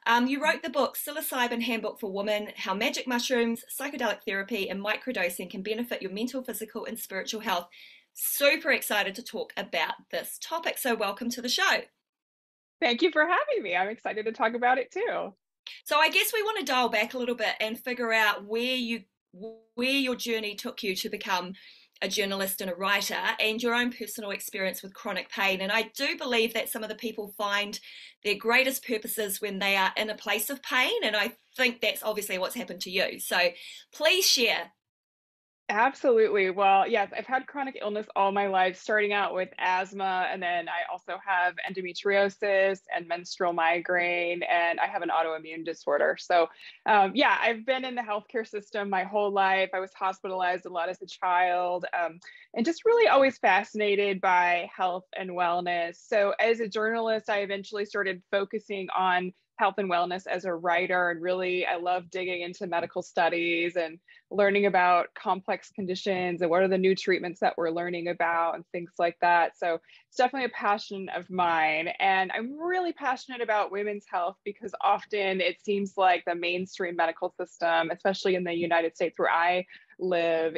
You wrote the book Psilocybin Handbook for Women: How Magic Mushrooms, Psychedelic Therapy, and Microdosing Can Benefit Your Mental, Physical, and Spiritual Health. Super excited to talk about this topic. So, welcome to the show. Thank you for having me. I'm excited to talk about it too. So, I guess we want to dial back a little bit and figure out where your journey took you to become a journalist and a writer, and your own personal experience with chronic pain. And I do believe that some of the people find their greatest purposes when they are in a place of pain, and I think that's obviously what's happened to you. So please share. Absolutely. Well, yes, I've had chronic illness all my life, starting out with asthma, and then I also have endometriosis and menstrual migraine, and I have an autoimmune disorder. So, yeah, I've been in the healthcare system my whole life. I was hospitalized a lot as a child, and just really always fascinated by health and wellness. So, as a journalist, I eventually started focusing on health and wellness as a writer, and really I love digging into medical studies and learning about complex conditions and what are the new treatments that we're learning about and things like that. So it's definitely a passion of mine. And I'm really passionate about women's health because often it seems like the mainstream medical system, especially in the United States where I live,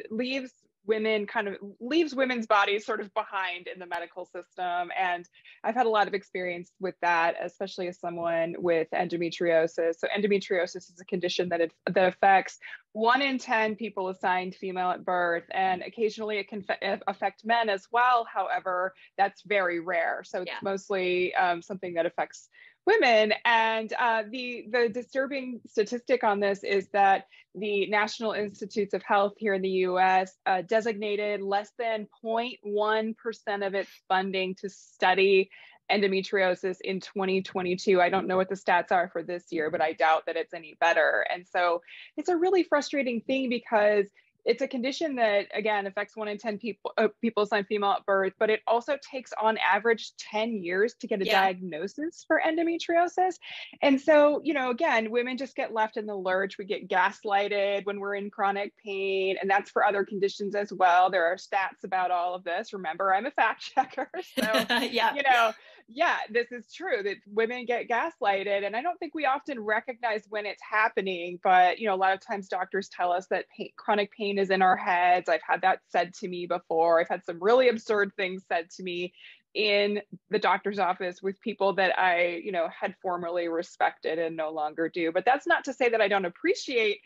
leaves women's bodies sort of behind in the medical system. And I've had a lot of experience with that, especially as someone with endometriosis. So endometriosis is a condition that affects 1 in 10 people assigned female at birth, and occasionally it can affect men as well. However, that's very rare. So it's Yeah. mostly something that affects women. And the disturbing statistic on this is that the National Institutes of Health here in the US designated less than 0.1% of its funding to study endometriosis in 2022. I don't know what the stats are for this year, but I doubt that it's any better. And so it's a really frustrating thing because it's a condition that, again, affects 1 in 10 people assigned female at birth, but it also takes on average 10 years to get a Yeah. diagnosis for endometriosis. And so, again, women just get left in the lurch. We get gaslighted when we're in chronic pain, and that's for other conditions as well. There are stats about all of this. Remember, I'm a fact checker. So, Yeah. Yeah, this is true that women get gaslighted. And I don't think we often recognize when it's happening, but, a lot of times doctors tell us that chronic pain is in our heads. I've had that said to me before. I've had some really absurd things said to me in the doctor's office with people that I, had formerly respected and no longer do. But that's not to say that I don't appreciate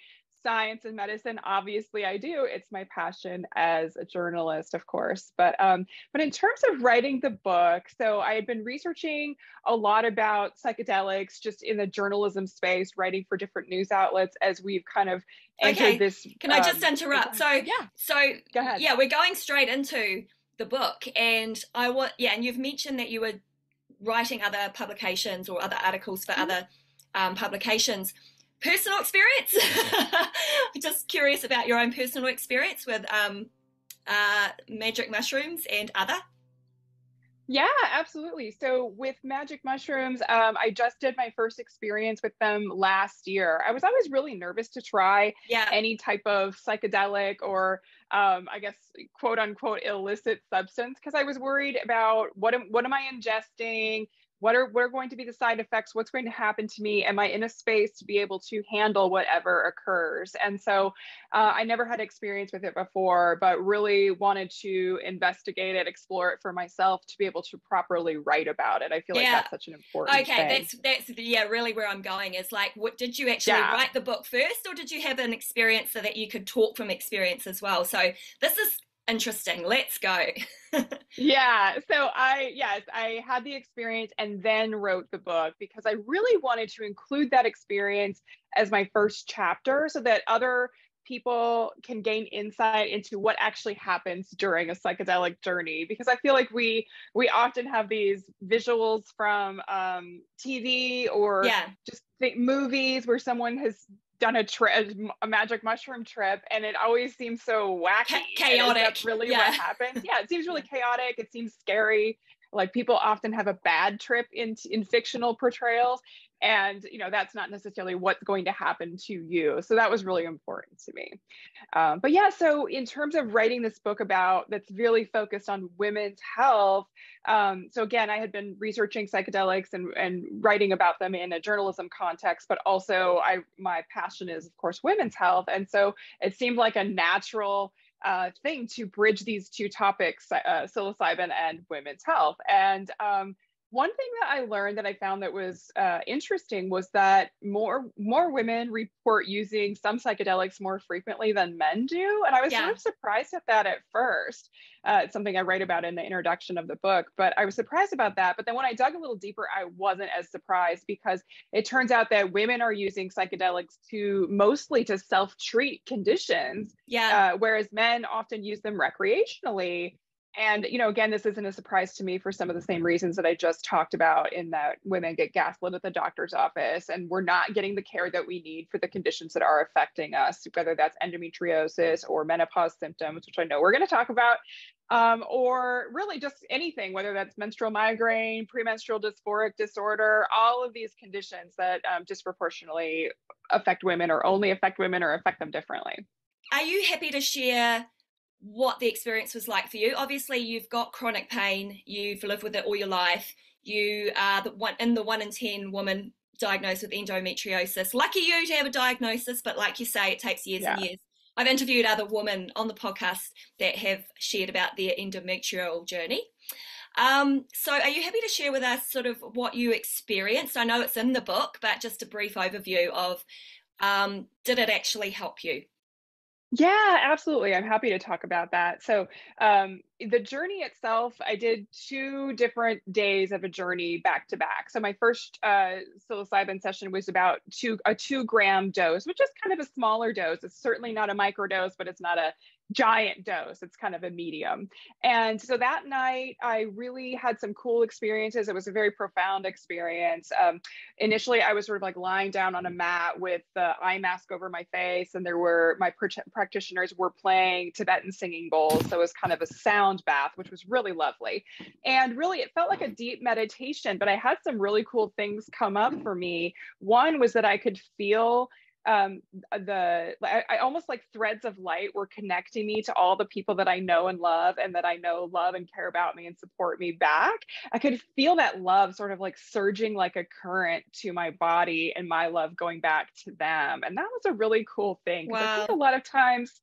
science and medicine. Obviously I do. It's my passion as a journalist, of course. But in terms of writing the book, so I had been researching a lot about psychedelics just in the journalism space, writing for different news outlets as we've kind of entered Okay. this. Can I just interrupt? Yeah, go ahead. Yeah, we're going straight into the book, and and you've mentioned that you were writing other publications or other articles for other publications. Personal experience? Just curious about your own personal experience with magic mushrooms and other. Yeah, absolutely. So with magic mushrooms, I just did my first experience with them last year. I was always really nervous to try Yeah. any type of psychedelic or, I guess, quote unquote, illicit substance because I was worried about what am I ingesting? What are going to be the side effects? What's going to happen to me? Am I in a space to be able to handle whatever occurs? And so I never had experience with it before, but really wanted to investigate it, explore it for myself to be able to properly write about it. I feel like Yeah. that's such an important Okay, thing. that's really where I'm going is like, what did you actually Yeah. write the book first, or did you have an experience so that you could talk from experience as well? So this is interesting. Let's go. Yeah. So yes, I had the experience and then wrote the book because I really wanted to include that experience as my first chapter so that other people can gain insight into what actually happens during a psychedelic journey. Because I feel like we often have these visuals from TV or Yeah. just movies where someone has done a magic mushroom trip, and it always seems so wacky. And is that Chaotic. really what Yeah. happens? Yeah, it seems really chaotic. It seems scary. Like people often have a bad trip in fictional portrayals. And, that's not necessarily what's going to happen to you. So that was really important to me. But yeah, so in terms of writing this book that's really focused on women's health. So again, I had been researching psychedelics and writing about them in a journalism context, but also my passion is, of course, women's health. And so it seemed like a natural thing to bridge these two topics, psilocybin and women's health. And one thing that I learned that I found that was interesting was that more women report using some psychedelics more frequently than men do, and I was sort Yeah. of surprised at that at first. It's something I write about in the introduction of the book, but I was surprised about that. But then when I dug a little deeper, I wasn't as surprised, because it turns out that women are using psychedelics mostly to self-treat conditions, Yeah. whereas men often use them recreationally. And, again, this isn't a surprise to me for some of the same reasons that I just talked about, in that women get gaslit at the doctor's office and we're not getting the care that we need for the conditions that are affecting us, whether that's endometriosis or menopause symptoms, which I know we're going to talk about, or really just anything, whether that's menstrual migraine, premenstrual dysphoric disorder, all of these conditions that disproportionately affect women, or only affect women, or affect them differently. Are you happy to share what the experience was like for you? Obviously, you've got chronic pain, you've lived with it all your life, you are the 1 in 10 woman diagnosed with endometriosis. Lucky you to have a diagnosis, but like you say, it takes years and Yeah. years. I've interviewed other women on the podcast that have shared about their endometrial journey. So are you happy to share with us sort of what you experienced? I know it's in the book, but just a brief overview of did it actually help you? Yeah, absolutely. I'm happy to talk about that. So, the journey itself, I did 2 different days of a journey back to back. So, my first psilocybin session was about a 2 gram dose, which is kind of a smaller dose. It's certainly not a micro dose, but it's not a giant dose. It's kind of a medium. And so that night, I really had some cool experiences. It was a very profound experience. Initially, I was sort of like lying down on a mat with the eye mask over my face, and my practitioners were playing Tibetan singing bowls. So it was kind of a sound bath, which was really lovely. And really, it felt like a deep meditation, but I had some really cool things come up for me. One was that I could feel I almost like threads of light were connecting me to all the people that I know and love, and that I know love and care about me and support me back. I could feel that love sort of like surging like a current to my body, and my love going back to them. And that was a really cool thing, because I think a Wow. lot of times,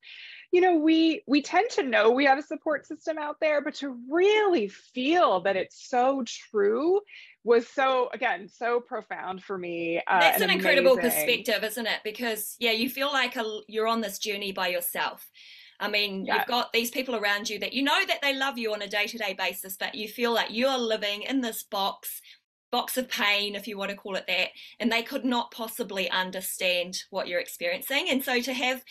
we tend to know we have a support system out there, but to really feel that it's so true was so profound for me, That's and an incredible amazing. perspective, isn't it? Because, yeah, you feel like you're on this journey by yourself. I mean, you've Yeah. got these people around you that you know that they love you on a day-to-day basis, but you feel like you're living in this box of pain, if you want to call it that, and they could not possibly understand what you're experiencing. And so to have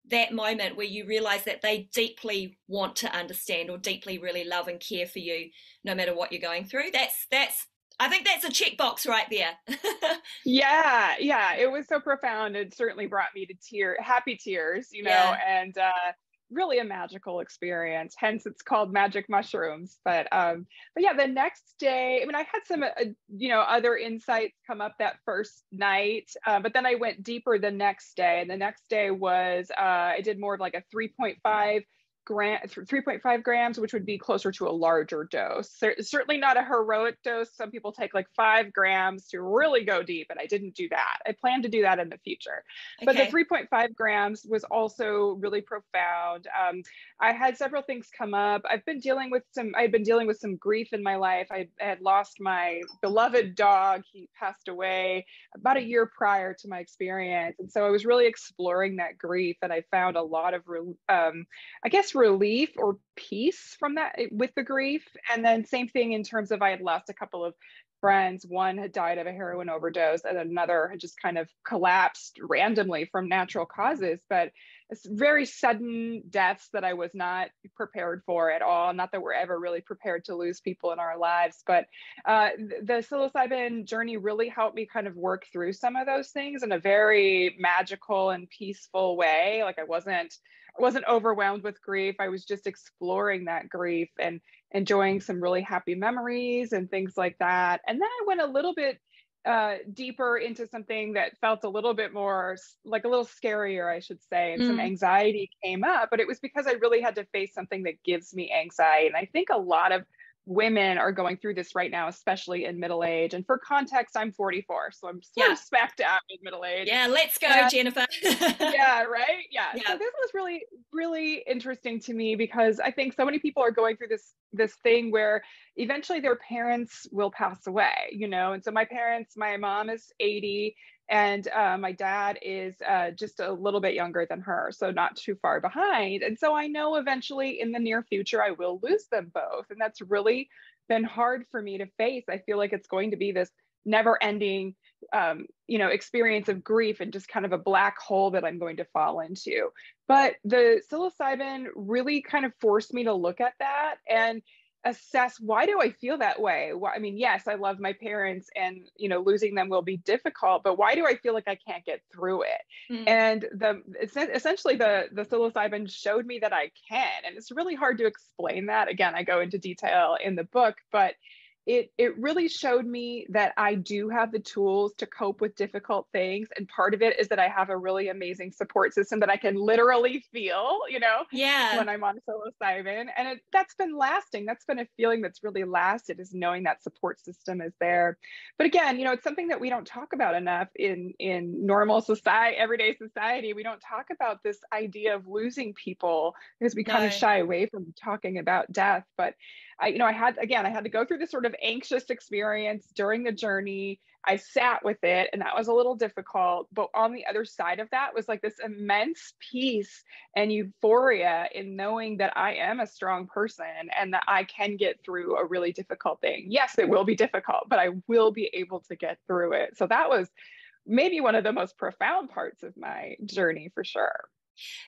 that moment where you realize that they deeply want to understand or deeply really love and care for you, no matter what you're going through, that's I think that's a checkbox right there. Yeah, yeah, it was so profound. It certainly brought me to happy tears, Yeah. and really a magical experience. Hence, it's called magic mushrooms. But yeah, the next day, I mean, I had some, other insights come up that first night, but then I went deeper the next day, and the next day was I did more of like a 3.5 grams, which would be closer to a larger dose. Certainly not a heroic dose. Some people take like 5 grams to really go deep, and I didn't do that. I plan to do that in the future. But the Okay. 3.5 grams was also really profound. I had several things come up. I've been dealing with some grief in my life. I had lost my beloved dog. He passed away about a year prior to my experience. And so I was really exploring that grief, and I found a lot of I guess, relief or peace from that with the grief. And then same thing in terms of I had lost a couple of friends. One had died of a heroin overdose, and another had just kind of collapsed randomly from natural causes. But it's very sudden deaths that I was not prepared for at all. Not that we're ever really prepared to lose people in our lives, but the psilocybin journey really helped me kind of work through some of those things in a very magical and peaceful way. Like I wasn't overwhelmed with grief. I was just exploring that grief and enjoying some really happy memories and things like that. And then I went a little bit deeper into something that felt a little bit more like a little scarier, I should say, and some Mm, anxiety came up, but it was because I really had to face something that gives me anxiety. And I think a lot of women are going through this right now, especially in middle age. And for context, I'm 44, so I'm sort yeah. of smack dab in middle age. Yeah, let's go, And Jennifer. yeah, right. Yeah. So Yeah. this was really, really interesting to me because I think so many people are going through this thing where eventually their parents will pass away, you know. And so my parents, my mom is 80, and my dad is just a little bit younger than her, so not too far behind. And so I know eventually in the near future I will lose them both, and that's really been hard for me to face. I feel like it's going to be this never-ending experience of grief and just kind of a black hole that I'm going to fall into. But the psilocybin really kind of forced me to look at that and assess, why do I feel that way? Why, I mean, yes, I love my parents, and losing them will be difficult, but why do I feel like I can't get through it? Mm. And essentially the psilocybin showed me that I can, and it's really hard to explain that. Again, I go into detail in the book, but it really showed me that I do have the tools to cope with difficult things. And part of it is that I have a really amazing support system that I can literally feel, Yeah. when I'm on psilocybin. And that's been lasting. That's been a feeling that's really lasted, is knowing that support system is there. But again, it's something that we don't talk about enough in normal society, everyday society. We don't talk about this idea of losing people because we kind of No. shy away from talking about death. But I had to go through this sort of anxious experience during the journey. I sat with it, and that was a little difficult. But on the other side of that was like this immense peace and euphoria in knowing that I am a strong person and that I can get through a really difficult thing. Yes, it will be difficult, but I will be able to get through it. So that was maybe one of the most profound parts of my journey for sure.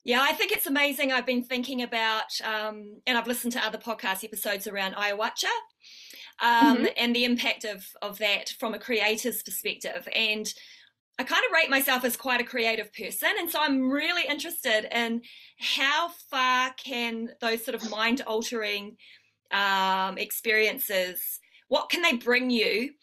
Yeah, I think it's amazing. I've been thinking about, and I've listened to other podcast episodes around ayahuasca, Mhm. and the impact of that from a creator's perspective. And I kind of rate myself as quite a creative person. And so I'm really interested in how far can those sort of mind altering experiences, what can they bring you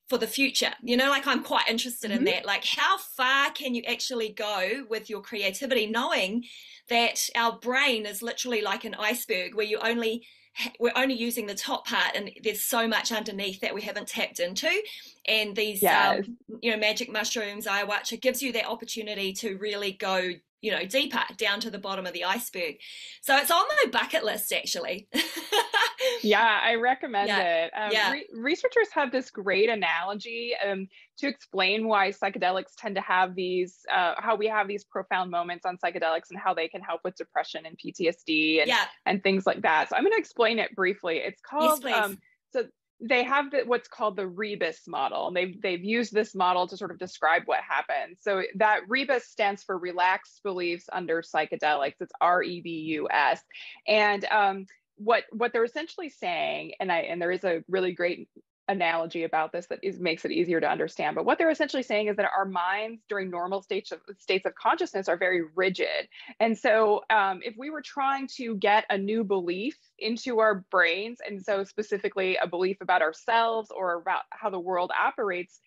for the future? Like I'm quite interested in Mhm. that. Like, how far can you actually go with your creativity, knowing that our brain is literally like an iceberg where we're only using the top part, and there's so much underneath that we haven't tapped into. And these Yes. magic mushrooms, ayahuasca, gives you that opportunity to really go deeper down to the bottom of the iceberg. So it's on my bucket list, actually. Yeah, I recommend Yeah, it. yeah, Researchers have this great analogy to explain why psychedelics tend to have how we have these profound moments on psychedelics and how they can help with depression and PTSD and yeah. things like that. So I'm going to explain it briefly. It's Yes, called please. so they have what's called the rebus model, and they've used this model to sort of describe what happens. So that rebus stands for relaxed beliefs under psychedelics. It's REBUS, and what they're essentially saying, and there is a really great analogy about this that makes it easier to understand. But what they're essentially saying is that our minds during normal states of consciousness are very rigid. And so if we were trying to get a new belief into our brains, and so specifically a belief about ourselves or about how the world operates,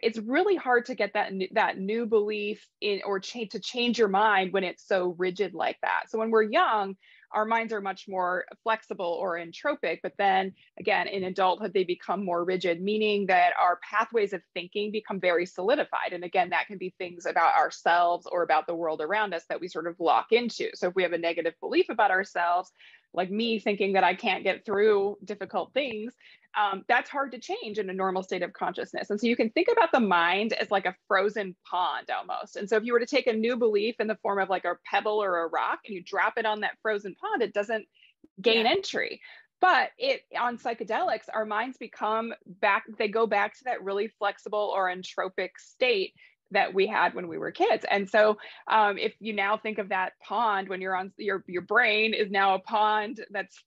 it's really hard to get that new belief in, or to change your mind when it's so rigid like that. So when we're young, our minds are much more flexible or entropic, but then again, in adulthood, they become more rigid, meaning that our pathways of thinking become very solidified. And again, that can be things about ourselves or about the world around us that we sort of lock into. So if we have a negative belief about ourselves, like me thinking that I can't get through difficult things, that's hard to change in a normal state of consciousness. And so you can think about the mind as like a frozen pond almost. And so if you were to take a new belief in the form of like a pebble or a rock and you drop it on that frozen pond, it doesn't gain Yeah, entry. But on psychedelics, our minds they go back to that really flexible or entropic state that we had when we were kids. And so if you now think of that pond, when you're on your brain is now a pond that's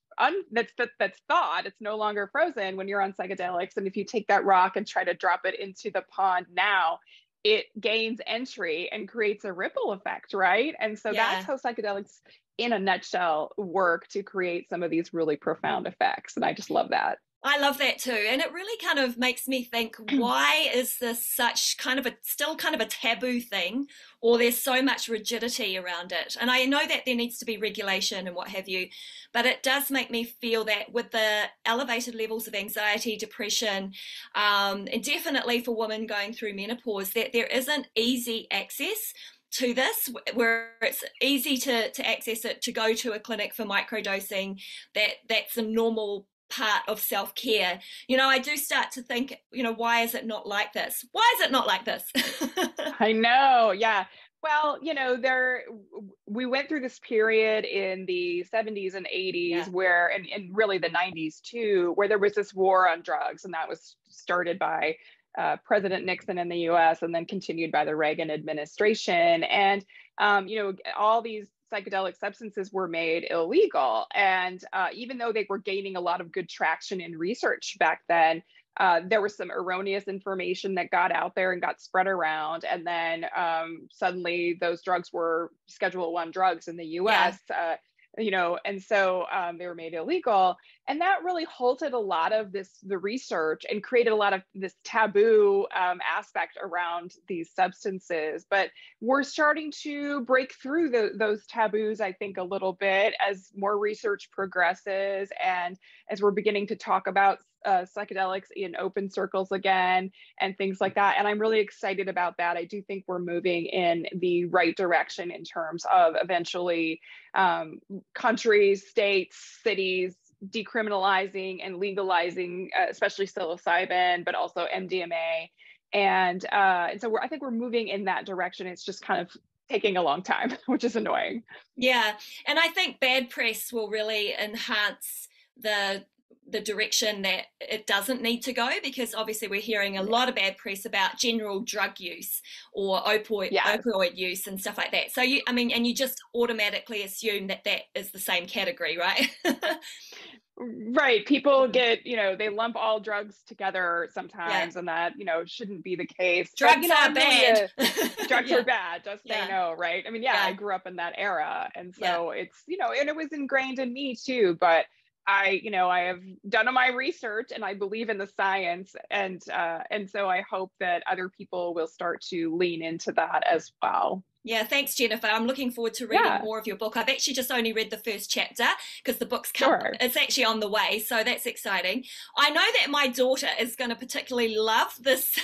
thawed. It's no longer frozen when you're on psychedelics. And if you take that rock and try to drop it into the pond now, it gains entry and creates a ripple effect, right? And so that's yeah. how psychedelics in a nutshell work to create some of these really profound effects. And I just love that. I love that too. And it really kind of makes me think, why is this such kind of a still kind of a taboo thing, or there's so much rigidity around it? And I know that there needs to be regulation and what have you, but it does make me feel that with the elevated levels of anxiety, depression, and definitely for women going through menopause, that there isn't easy access to this, where it's easy to access it, to go to a clinic for microdosing, that's a normal part of self-care. I do start to think, why is it not like this? Why is it not like this? I know. Yeah. Well, we went through this period in the 70s and 80s Yeah, where, and really the 90s too, where there was this war on drugs, and that was started by President Nixon in the US and then continued by the Reagan administration. And, all these psychedelic substances were made illegal. And even though they were gaining a lot of good traction in research back then, there was some erroneous information that got out there and got spread around, and then suddenly those drugs were Schedule One drugs in the yeah, U.S. And so they were made illegal, and that really halted a lot of the research and created a lot of this taboo aspect around these substances. But we're starting to break through those taboos, I think, a little bit as more research progresses, and as we're beginning to talk about psychedelics in open circles again and things like that. And I'm really excited about that. I do think we're moving in the right direction in terms of eventually countries, states, cities decriminalizing and legalizing, especially psilocybin, but also MDMA. And so I think we're moving in that direction. It's just kind of taking a long time, which is annoying. yeah. And I think bad press will really enhance the direction that it doesn't need to go, because obviously we're hearing a lot of bad press about general drug use or Yes. opioid use and stuff like that. So and you just automatically assume that that is the same category, right? Right. People get, they lump all drugs together Yeah, sometimes, and that, shouldn't be the case. But, drugs are I'm really bad. drugs are Yeah, bad. Just say yeah, no, right? I mean, yeah, I yeah, grew up in that era. And yeah. so it's, and it was ingrained in me too. But I have done my research and I believe in the science. And so I hope that other people will start to lean into that as well. Yeah, thanks, Jennifer. I'm looking forward to reading Yeah, more of your book. I've actually just only read the first chapter because the book's sure. it's actually on the way, so that's exciting. I know that my daughter is going to particularly love this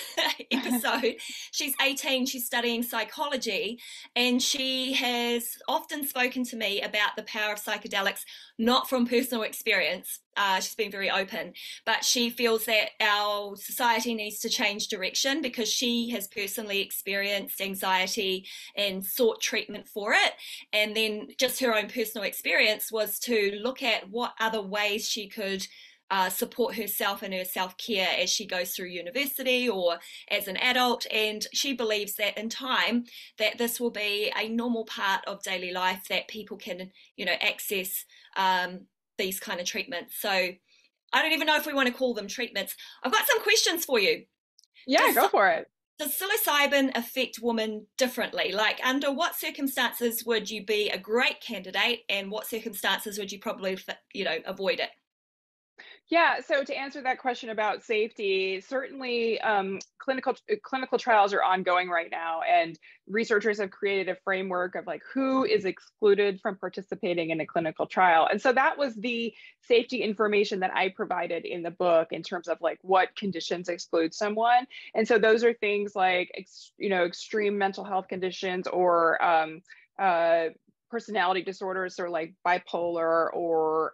episode. She's 18, she's studying psychology, and she has often spoken to me about the power of psychedelics, not from personal experience. She's been very open, but she feels that our society needs to change direction because she has personally experienced anxiety and sought treatment for it. And then just her own personal experience was to look at what other ways she could support herself and her self-care as she goes through university or as an adult. And she believes that in time that this will be a normal part of daily life, that people can access these kind of treatments. So I don't even know if we want to call them treatments. I've got some questions for you. Yeah, Does go for it. does psilocybin affect women differently? Like, under what circumstances would you be a great candidate, and what circumstances would you probably, avoid it? Yeah, so to answer that question about safety, certainly clinical trials are ongoing right now, and researchers have created a framework of like who is excluded from participating in a clinical trial. And so that was the safety information that I provided in the book in terms of like what conditions exclude someone. And so those are things like extreme mental health conditions, or personality disorders, or like bipolar, or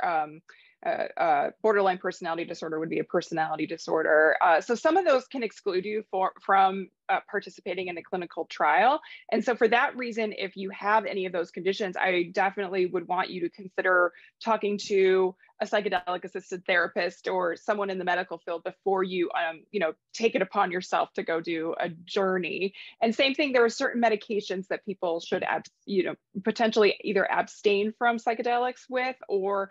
borderline personality disorder would be a personality disorder. So some of those can exclude you from participating in a clinical trial. And so for that reason, if you have any of those conditions, I definitely would want you to consider talking to a psychedelic assisted therapist or someone in the medical field before you, take it upon yourself to go do a journey. And same thing, there are certain medications that people should, potentially either abstain from psychedelics with, or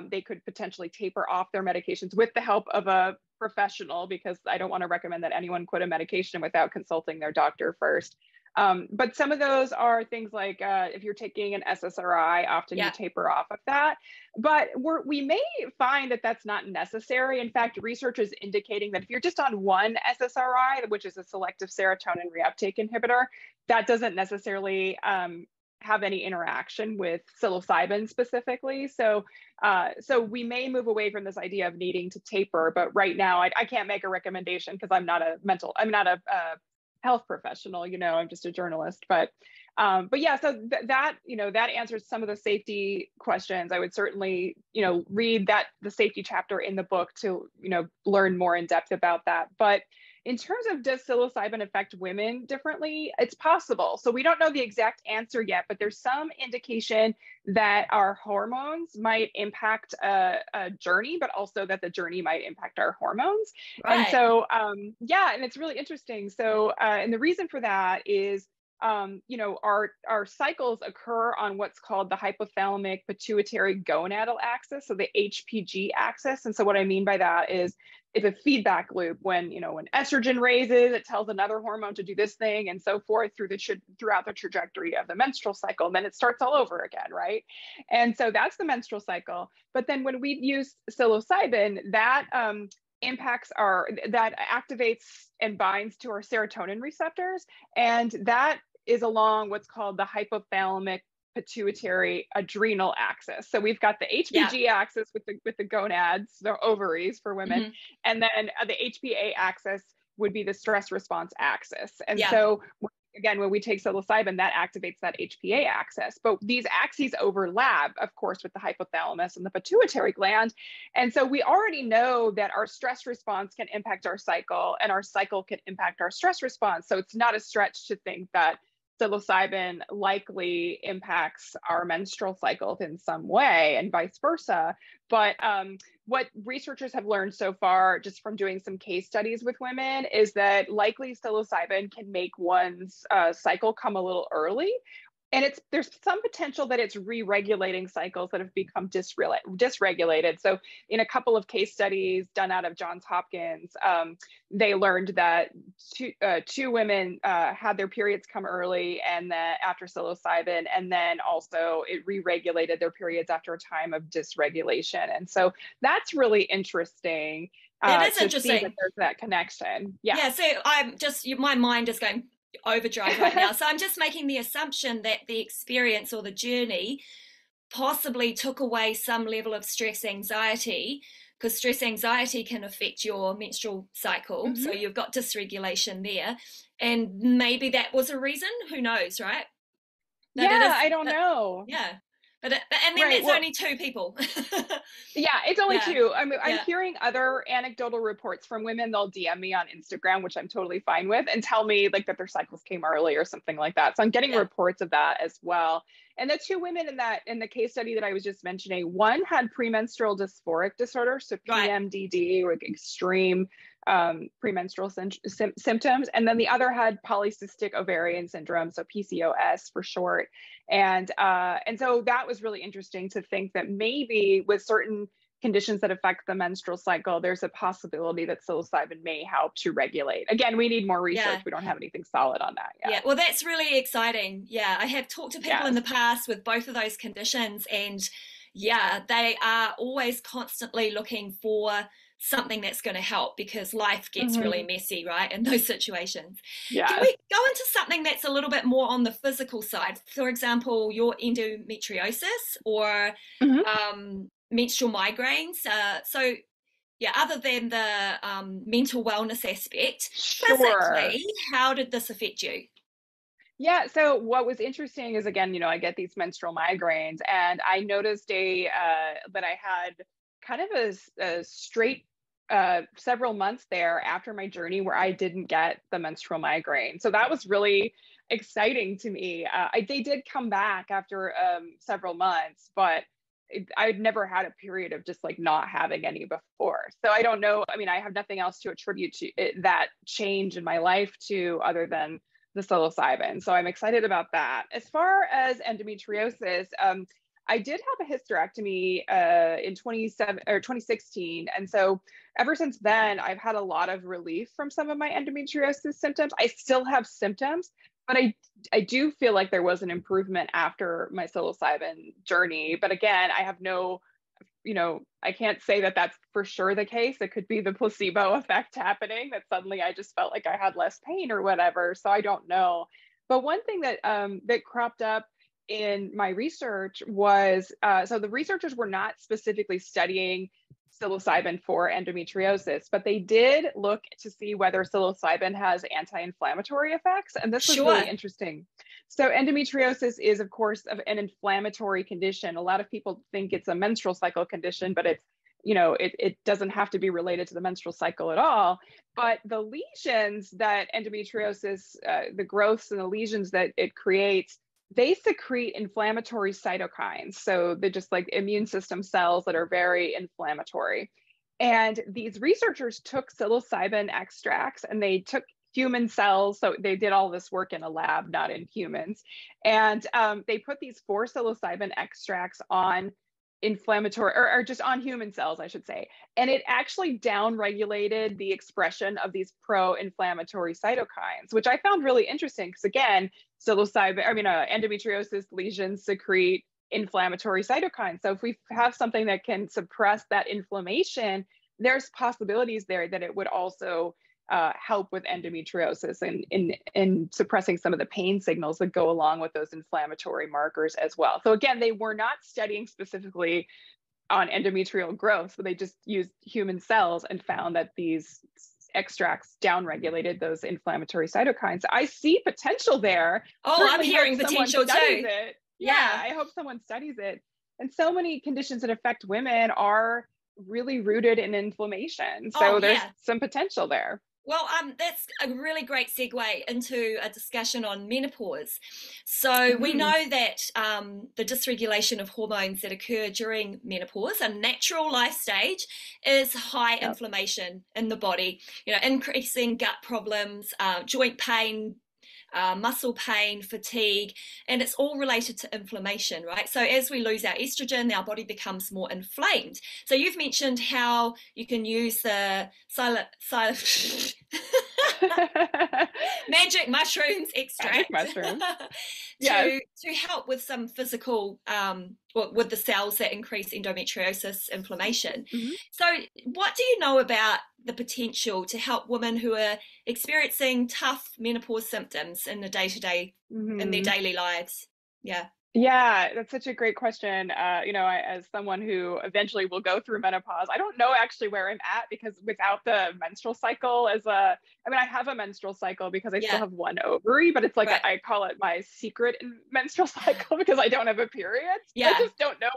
they could potentially taper off their medications with the help of a professional, because I don't want to recommend that anyone quit a medication without consulting their doctor first. But some of those are things like if you're taking an SSRI, often you Yeah. taper off of that. But we may find that that's not necessary. In fact, research is indicating that if you're just on one SSRI, which is a selective serotonin reuptake inhibitor, that doesn't necessarily have any interaction with psilocybin specifically. So we may move away from this idea of needing to taper, but right now I can't make a recommendation because I'm not a health professional, I'm just a journalist. But yeah, so that, that answers some of the safety questions. I would certainly, read the safety chapter in the book to, learn more in depth about that. But in terms of does psilocybin affect women differently, it's possible. So we don't know the exact answer yet, but there's some indication that our hormones might impact a journey, but also that the journey might impact our hormones. And Right. so, yeah, and it's really interesting. So, and the reason for that is, our cycles occur on what's called the hypothalamic pituitary gonadal axis, so the HPG axis. And so what I mean by that is it's a feedback loop. When estrogen raises, it tells another hormone to do this thing, and so forth throughout the trajectory of the menstrual cycle. And then it starts all over again, right? And so that's the menstrual cycle. But then when we use psilocybin, that that activates and binds to our serotonin receptors, and that is along what's called the hypothalamic pituitary adrenal axis. So we've got the Yeah. HPG axis with the gonads, the ovaries for women, Hmm. and then the HPA axis would be the stress response axis. And Yeah. so again, when we take psilocybin, that activates that HPA axis. But these axes overlap, of course, with the hypothalamus and the pituitary gland. And so we already know that our stress response can impact our cycle, and our cycle can impact our stress response. So it's not a stretch to think that psilocybin likely impacts our menstrual cycles in some way, and vice versa. But what researchers have learned so far, just from doing some case studies with women, is that likely psilocybin can make one's cycle come a little early. And there's some potential that it's re-regulating cycles that have become dysregulated. So in a couple of case studies done out of Johns Hopkins, they learned that two women had their periods come early and then after psilocybin, and then also it re-regulated their periods after a time of dysregulation. And so that's really interesting It is to see that interesting. there's that connection. Yeah. Yeah, so my mind is going overdrive right now. So I'm just making the assumption that the experience or the journey possibly took away some level of stress anxiety, because stress anxiety can affect your menstrual cycle. So Mhm. you've got dysregulation there. And maybe that was a reason. Who knows, right? But it Yeah, is, I don't know. yeah. And then Right. there's Well, only two people. yeah, it's only Yeah, two. I'm yeah, hearing other anecdotal reports from women. They'll DM me on Instagram, which I'm totally fine with, and tell me like that their cycles came early or something like that. So I'm getting yeah, reports of that as well. And the two women in the case study that I was just mentioning, one had premenstrual dysphoric disorder, so right. PMDD, or like extreme premenstrual symptoms, and then the other had polycystic ovarian syndrome, so PCOS for short. And so that was really interesting to think that maybe with certain conditions that affect the menstrual cycle, there's a possibility that psilocybin may help to regulate. Again, we need more research. Yeah. We don't have anything solid on that yet. Yeah, well, that's really exciting. Yeah, I have talked to people in Yes. the past with both of those conditions, and yeah, they are always constantly looking for something that's going to help, because life gets really Hmm. messy, right, in those situations. Can Yes. we go into something that's a little bit more on the physical side? For example, your endometriosis or Hmm. menstrual migraines. So yeah, other than the mental wellness aspect, Sure. physically, how did this affect you? Yeah. So what was interesting is, again, I get these menstrual migraines, and I noticed that I had kind of a straight several months there after my journey where I didn't get the menstrual migraine. So that was really exciting to me. They did come back after several months, but I'd never had a period of just like not having any before. So I don't know. I mean, I have nothing else to attribute to that change in my life to other than the psilocybin. So I'm excited about that. As far as endometriosis, I did have a hysterectomy in 2016. And so ever since then, I've had a lot of relief from some of my endometriosis symptoms. I still have symptoms. but I do feel like there was an improvement after my psilocybin journey. But again, I have no, I can't say that that's for sure the case. It could be the placebo effect happening, that suddenly I just felt like I had less pain or whatever. So I don't know. But one thing that that cropped up in my research was, so the researchers were not specifically studying psilocybin for endometriosis, but they did look to see whether psilocybin has anti-inflammatory effects. And this was really Sure. interesting. So endometriosis is, of course, an inflammatory condition. A lot of people think it's a menstrual cycle condition, but it's, it doesn't have to be related to the menstrual cycle at all. But the lesions that endometriosis, the growths and the lesions that it creates, they secrete inflammatory cytokines. So they're just like immune system cells that are very inflammatory. And these researchers took psilocybin extracts and they took human cells. So they did all this work in a lab, not in humans. And they put these 4 psilocybin extracts on inflammatory, or just on human cells, I should say. And it actually downregulated the expression of these pro-inflammatory cytokines, which I found really interesting because, again, endometriosis lesions secrete inflammatory cytokines. So if we have something that can suppress that inflammation, there's possibilities there that it would also help with endometriosis and in suppressing some of the pain signals that go along with those inflammatory markers as well. So again, they were not studying specifically on endometrial growth, but they just used human cells and found that these extracts downregulated those inflammatory cytokines. I see potential there. Oh, Certainly I'm hearing hope someone potential studies too. it. Yeah. I hope someone studies it. And so many conditions that affect women are really rooted in inflammation. Oh, So there's yeah. some potential there. Well, that's a really great segue into a discussion on menopause. So we Mm-hmm. know that the dysregulation of hormones that occur during menopause, a natural life stage, is high Yep. inflammation in the body. Increasing gut problems, joint pain, muscle pain, fatigue, and it's all related to inflammation, right? So as we lose our estrogen, our body becomes more inflamed. So you've mentioned how you can use the magic mushrooms Magic extract mushrooms. Yes. to help with some physical with the cells that increase endometriosis inflammation. Mm-hmm. So what do you know about the potential to help women who are experiencing tough menopause symptoms in the day-to-day in their Mm-hmm. daily lives? Yeah. Yeah, that's such a great question. As someone who eventually will go through menopause, I don't know actually where I'm at because without the menstrual cycle I have a menstrual cycle because I still Yeah. have one ovary, but it's like Right. I call it my secret menstrual cycle because I don't have a period. I Yeah. just don't know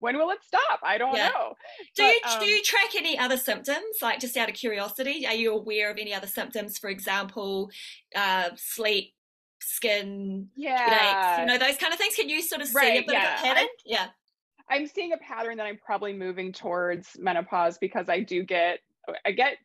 when will it stop? I don't Yeah. know. Do But you do you track any other symptoms, like just out of curiosity? Are you aware of any other symptoms, for example, sleep, skin, headaches, yeah, those kind of things? Can you sort of see a right. bit of a Yeah. pattern? Yeah. I'm seeing a pattern that I'm probably moving towards menopause because I get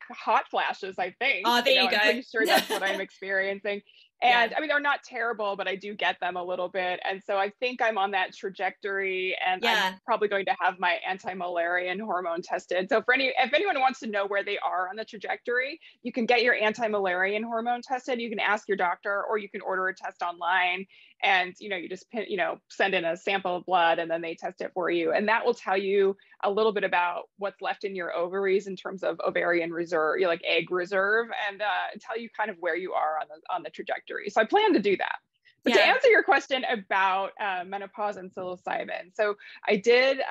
hot flashes, I think. Oh, there you I'm pretty sure go. that's what I'm experiencing. Yeah. And I mean, they're not terrible, but I do get them a little bit. And so I think I'm on that trajectory and I'm Yeah. probably going to have my anti-malarian hormone tested. So if anyone wants to know where they are on the trajectory, you can get your anti-malarian hormone tested. You can ask your doctor or you can order a test online and you just send in a sample of blood and then they test it for you. And that will tell you a little bit about what's left in your ovaries in terms of ovarian reserve, like egg reserve, and tell you kind of where you are on the trajectory. So I plan to do that. But to Yeah. answer your question about menopause and psilocybin, so I did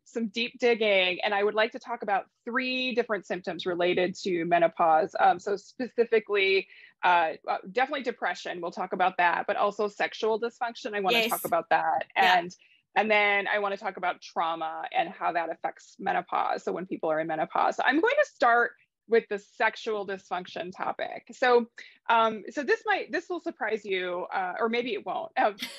some deep digging, and I would like to talk about 3 different symptoms related to menopause. So specifically, definitely depression. We'll talk about that, but also sexual dysfunction. I want to talk Yes. about that, Yeah. and then I want to talk about trauma and how that affects menopause. So when people are in menopause, so I'm going to start with the sexual dysfunction topic. So this will surprise you, or maybe it won't.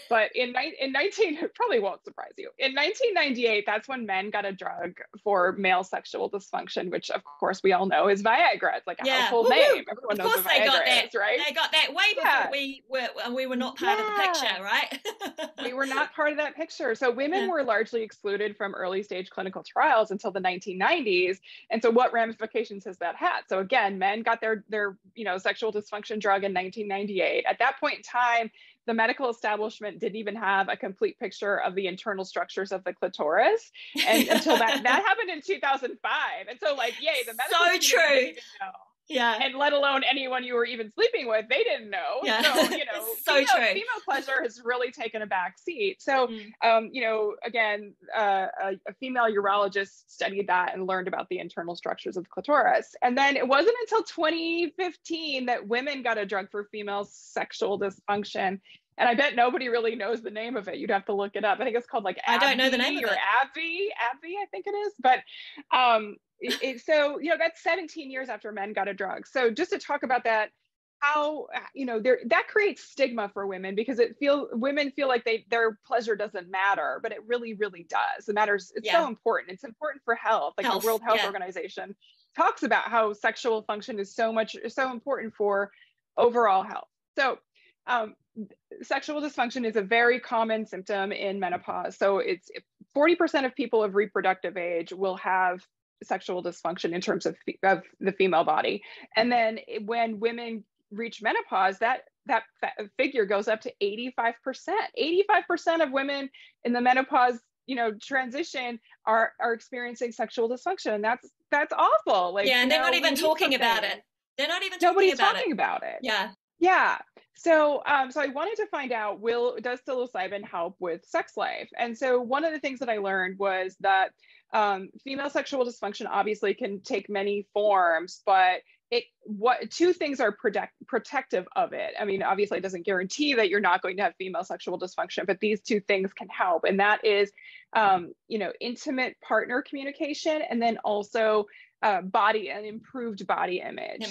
But it probably won't surprise you. In 1998, that's when men got a drug for male sexual dysfunction, which of course we all know is Viagra. It's like a Yeah. household Woo-hoo. name. Everyone Of knows course what Viagra is, right? They got that way before Yeah. we were not part of the picture, Yeah. right? We were not part of that picture. So women Yeah. were largely excluded from early stage clinical trials until the 1990s. And so what ramifications has that had? So again, men got their sexual dysfunction drug in 1998. At that point in time, the medical establishment didn't even have a complete picture of the internal structures of the clitoris. And until that happened in 2005. And so like, yay, the medical So community didn't true. even know. Yeah. And let alone anyone you were even sleeping with, they didn't know. Yeah. So, It's so true. female pleasure has really taken a back seat. So, again, a female urologist studied that and learned about the internal structures of the clitoris. And then it wasn't until 2015 that women got a drug for female sexual dysfunction. And I bet nobody really knows the name of it. You'd have to look it up. I think it's called like I don't know the name AbbVie of or it. AbbVie, I think it is. But so that's 17 years after men got a drug. So just to talk about that, how that creates stigma for women, because women feel like their pleasure doesn't matter, but it really does. It matters. It's so important. It's important for health. Like the World Health Organization talks about how sexual function is so important for overall health. So sexual dysfunction is a very common symptom in menopause. So it's 40% of people of reproductive age will have sexual dysfunction in terms of the female body. And then when women reach menopause, that figure goes up to 85%. 85% of women in the menopause, transition are experiencing sexual dysfunction. And that's awful. Like, and they're not even talking about it. They're not even Nobody's talking about it. Yeah. Yeah. So I wanted to find out, does psilocybin help with sex life? And so one of the things that I learned was that female sexual dysfunction obviously can take many forms, but two things are protective of it. I mean, obviously it doesn't guarantee that you're not going to have female sexual dysfunction, but these two things can help. And that is, intimate partner communication, and then also improved body image.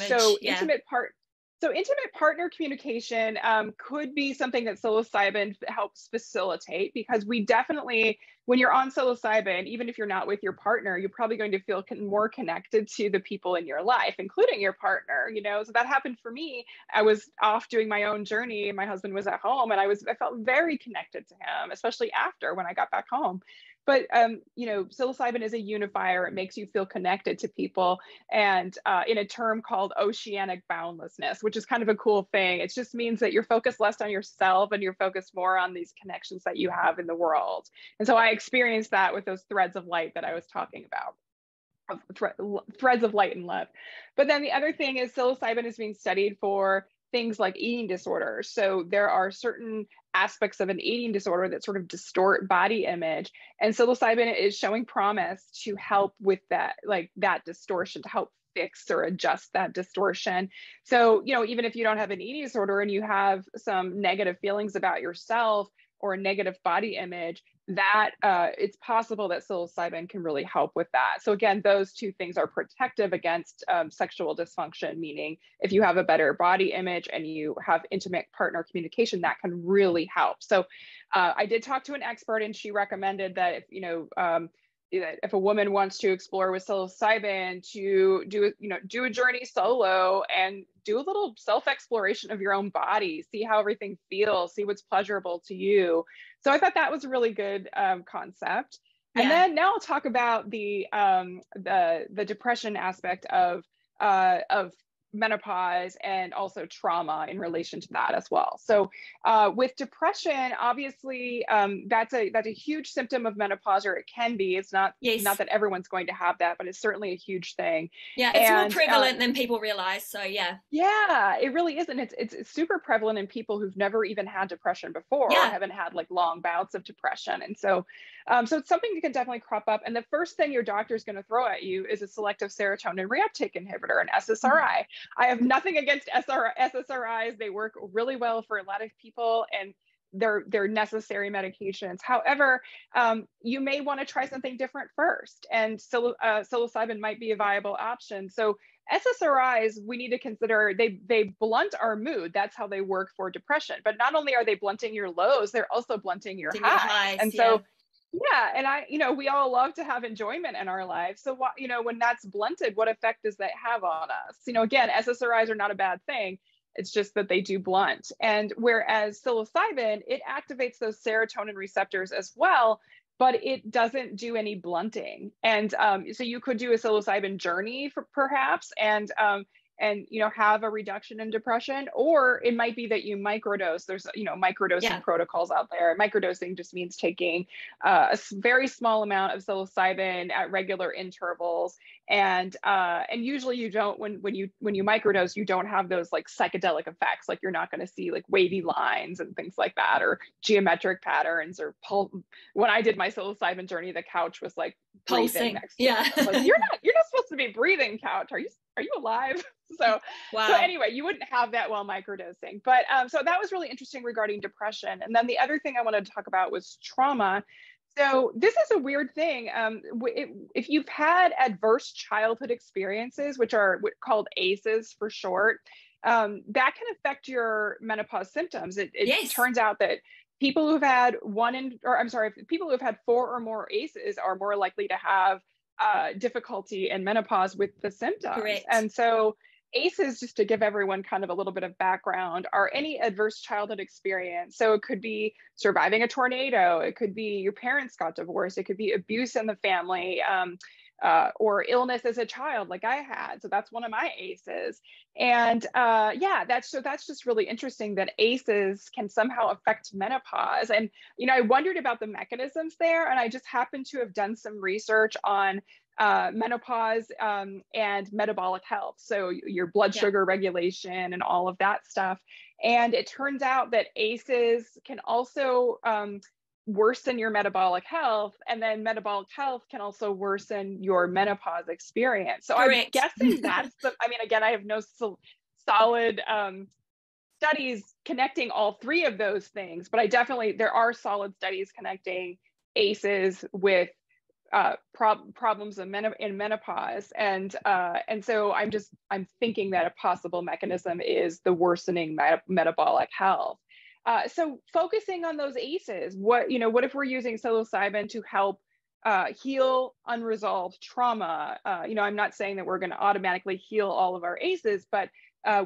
So intimate partner communication could be something that psilocybin helps facilitate, because we definitely, when you're on psilocybin, even if you're not with your partner, you're probably going to feel more connected to the people in your life, including your partner. So that happened for me. I was off doing my own journey, and my husband was at home, and I felt very connected to him, especially after when I got back home. But, psilocybin is a unifier. It makes you feel connected to people, and in a term called oceanic boundlessness, which is kind of a cool thing. It just means that you're focused less on yourself and you're focused more on these connections that you have in the world. And so I experienced that with those threads of light that I was talking about. Threads of light and love. But then the other thing is psilocybin is being studied for things like eating disorders. So there are certain aspects of an eating disorder that sort of distort body image, and psilocybin is showing promise to help with that distortion, to help fix or adjust that distortion. So, even if you don't have an eating disorder and you have some negative feelings about yourself or a negative body image, that it's possible that psilocybin can really help with that. So again, those two things are protective against sexual dysfunction, meaning if you have a better body image and you have intimate partner communication, that can really help. So I did talk to an expert, and she recommended that if a woman wants to explore with psilocybin, to do a journey solo and do a little self-exploration of your own body, see how everything feels, see what's pleasurable to you. So I thought that was a really good concept. And then now I'll talk about the depression aspect of menopause, and also trauma in relation to that as well. So with depression, obviously that's a huge symptom of menopause, or it can be. It's not that everyone's going to have that, but it's certainly a huge thing. Yeah, it's more prevalent than people realize. So yeah, it really is. And it's super prevalent in people who've never even had depression before, or haven't had like long bouts of depression. And so it's something that can definitely crop up. And the first thing your doctor is going to throw at you is a selective serotonin reuptake inhibitor, an SSRI. I have nothing against SSRIs. They work really well for a lot of people, and they're necessary medications. However, you may want to try something different first, and psilocybin might be a viable option. So SSRIs, we need to consider, they blunt our mood. That's how they work for depression. But not only are they blunting your lows, they're also blunting your highs. And so and we all love to have enjoyment in our lives. So when that's blunted, what effect does that have on us? Again, SSRIs are not a bad thing. It's just that they do blunt. And whereas psilocybin, it activates those serotonin receptors as well, but it doesn't do any blunting. And so you could do a psilocybin journey for perhaps, and have a reduction in depression, or it might be that you microdose. There's microdosing Yeah. protocols out there. Microdosing just means taking very small amount of psilocybin at regular intervals, and usually you don't, when you microdose, you don't have those like psychedelic effects. Like you're not going to see like wavy lines and things like that, or geometric patterns, or when I did my psilocybin journey, the couch was like breathing Pulsing. next to me. Yeah. I was like, you're not supposed to be breathing, couch. Are you alive? So Wow. anyway, you wouldn't have that while microdosing. But so that was really interesting regarding depression. And then the other thing I wanted to talk about was trauma. So this is a weird thing. If you've had adverse childhood experiences, which are called ACEs for short, that can affect your menopause symptoms. It Yes. turns out that people who've had people who've had 4 or more ACEs are more likely to have difficulty in menopause with the symptoms. Correct. And so ACEs, just to give everyone kind of a little bit of background, are any adverse childhood experience. So it could be surviving a tornado, it could be your parents got divorced, it could be abuse in the family, or illness as a child, like I had. So that's one of my ACEs. And that's just really interesting that ACEs can somehow affect menopause. And I wondered about the mechanisms there, and I just happened to have done some research on menopause and metabolic health, so your blood sugar regulation and all of that stuff. And it turns out that ACEs can also worsen your metabolic health, and then metabolic health can also worsen your menopause experience. So Correct. I'm guessing again, I have no solid studies connecting all 3 of those things, but there are solid studies connecting ACEs with problems in menopause, and so I'm thinking that a possible mechanism is the worsening metabolic health. So focusing on those ACEs, what if we're using psilocybin to help heal unresolved trauma? I'm not saying that we're going to automatically heal all of our ACEs, but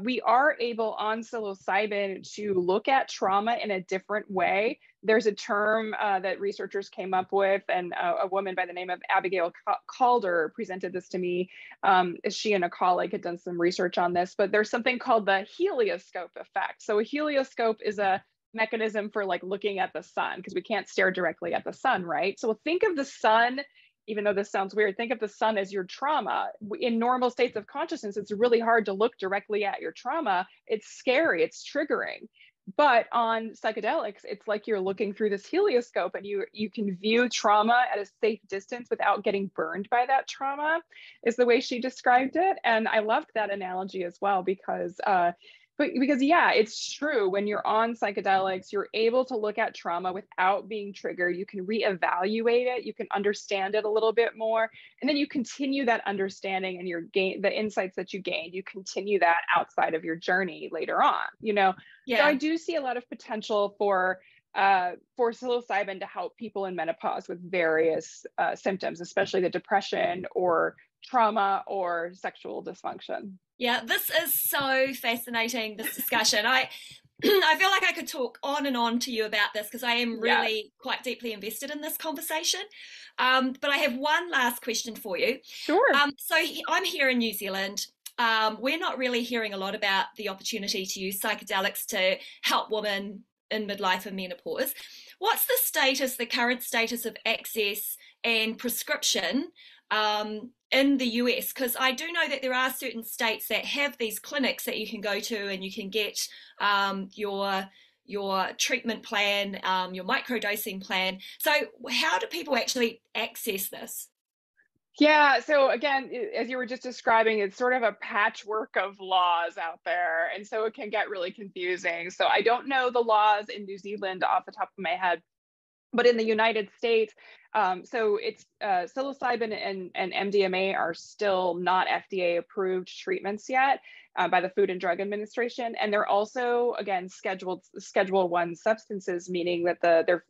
we are able on psilocybin to look at trauma in a different way. There's a term that researchers came up with, and a woman by the name of Abigail Calder presented this to me. She and a colleague had done some research on this, but there's something called the helioscope effect. So a helioscope is a mechanism for like looking at the sun, because we can't stare directly at the sun, right? So think of the sun, even though this sounds weird, think of the sun as your trauma. In normal states of consciousness, it's really hard to look directly at your trauma. It's scary, it's triggering. But on psychedelics, it's like you're looking through this helioscope, and you can view trauma at a safe distance without getting burned by that trauma, is the way she described it. And I loved that analogy as well, because it's true. When you're on psychedelics, you're able to look at trauma without being triggered. You can reevaluate it. You can understand it a little bit more. And then you continue that understanding, and the insights that you gained, you continue that outside of your journey later on, Yeah. So I do see a lot of potential for psilocybin to help people in menopause with various symptoms, especially the depression or trauma or sexual dysfunction. Yeah, this is so fascinating, this discussion. I feel like I could talk on and on to you about this, because I am really quite deeply invested in this conversation. But I have one last question for you. Sure. So I'm here in New Zealand. We're not really hearing a lot about the opportunity to use psychedelics to help women in midlife and menopause. What's the current status of access and prescription in the US? Because I do know that there are certain states that have these clinics that you can go to, and you can get your treatment plan, your microdosing plan. So how do people actually access this? Yeah, so again, as you were just describing, it's sort of a patchwork of laws out there, and so it can get really confusing. So I don't know the laws in New Zealand off the top of my head, but in the United States, so it's psilocybin and MDMA are still not FDA approved treatments yet by the Food and Drug Administration, and they're also again Schedule 1 substances, meaning that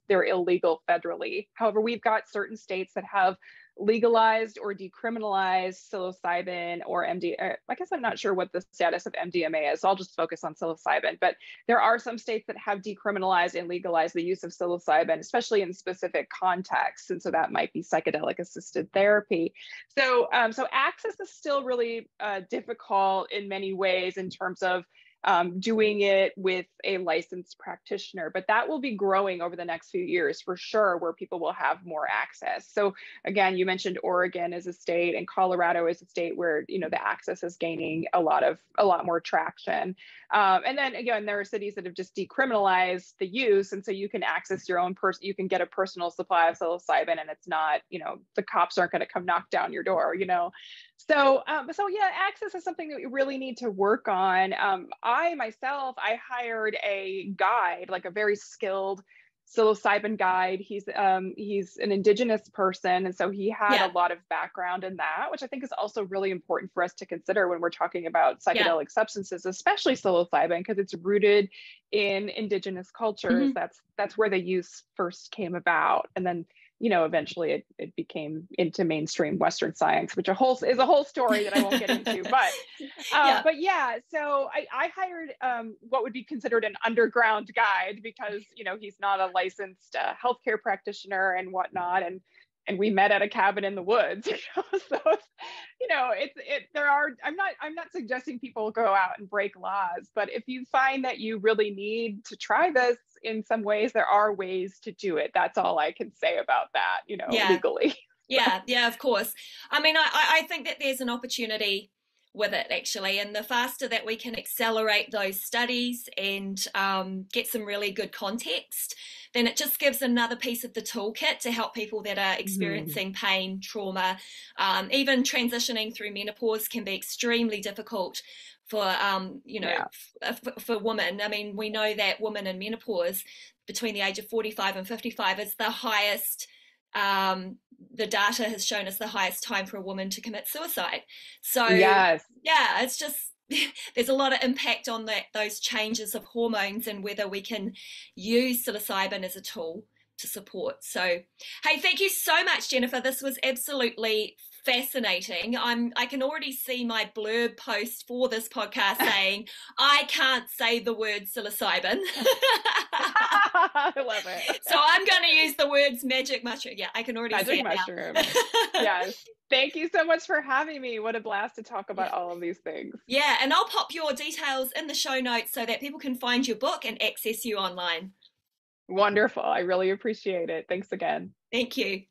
they're illegal federally. However, we've got certain states that have legalized or decriminalized psilocybin or MD. I guess I'm not sure what the status of MDMA is, so I'll just focus on psilocybin. But there are some states that have decriminalized and legalized the use of psilocybin, especially in specific contexts, and so that might be psychedelic assisted therapy. So access is still really difficult in many ways in terms of doing it with a licensed practitioner, but that will be growing over the next few years for sure, where people will have more access. So again, you mentioned Oregon as a state, and Colorado is a state where, you know, the access is gaining a lot more traction. And then again, there are cities that have just decriminalized the use, and so you can access your own you can get a personal supply of psilocybin, and it's not, you know, the cops aren't going to come knock down your door, you know. So yeah, access is something that we really need to work on. I hired a guide, like a very skilled psilocybin guide. He's an indigenous person, and so he had Yeah, a lot of background in that, which I think is also really important for us to consider when we're talking about yeah. psychedelic substances, especially psilocybin, because it's rooted in indigenous cultures. Hmm. That's where the use first came about, and then, you know, eventually it became into mainstream Western science, which is a whole story that I won't get into. Yeah. But yeah, so I hired what would be considered an underground guide, because, you know, he's not a licensed healthcare practitioner and whatnot, and we met at a cabin in the woods. You know? So it's, you know, I'm not suggesting people go out and break laws, but if you find that you really need to try this in some ways, there are ways to do it. That's all I can say about that, you know, Yeah. legally. Yeah, yeah, of course. I mean, I think that there's an opportunity with it actually, and the faster that we can accelerate those studies and get some really good context, then it just gives another piece of the toolkit to help people that are Mhm. experiencing pain, trauma, even transitioning through menopause can be extremely difficult for Yeah. for women. I mean, we know that women in menopause between the age of 45 and 55 is the highest, the data has shown us the highest time for a woman to commit suicide. So Yes. yeah, it's just there's a lot of impact on those changes of hormones and whether we can use psilocybin as a tool to support. So hey, thank you so much, Jennifer. This was absolutely fascinating. I can already see my blurb post for this podcast saying I can't say the word psilocybin. I love it. So I'm going to use the words magic mushroom. Yeah, I can already see Magic it mushroom. now. Yes. Thank you so much for having me. What a blast to talk about Yeah. all of these things. Yeah, and I'll pop your details in the show notes so that people can find your book and access you online. Wonderful. I really appreciate it. Thanks again. Thank you.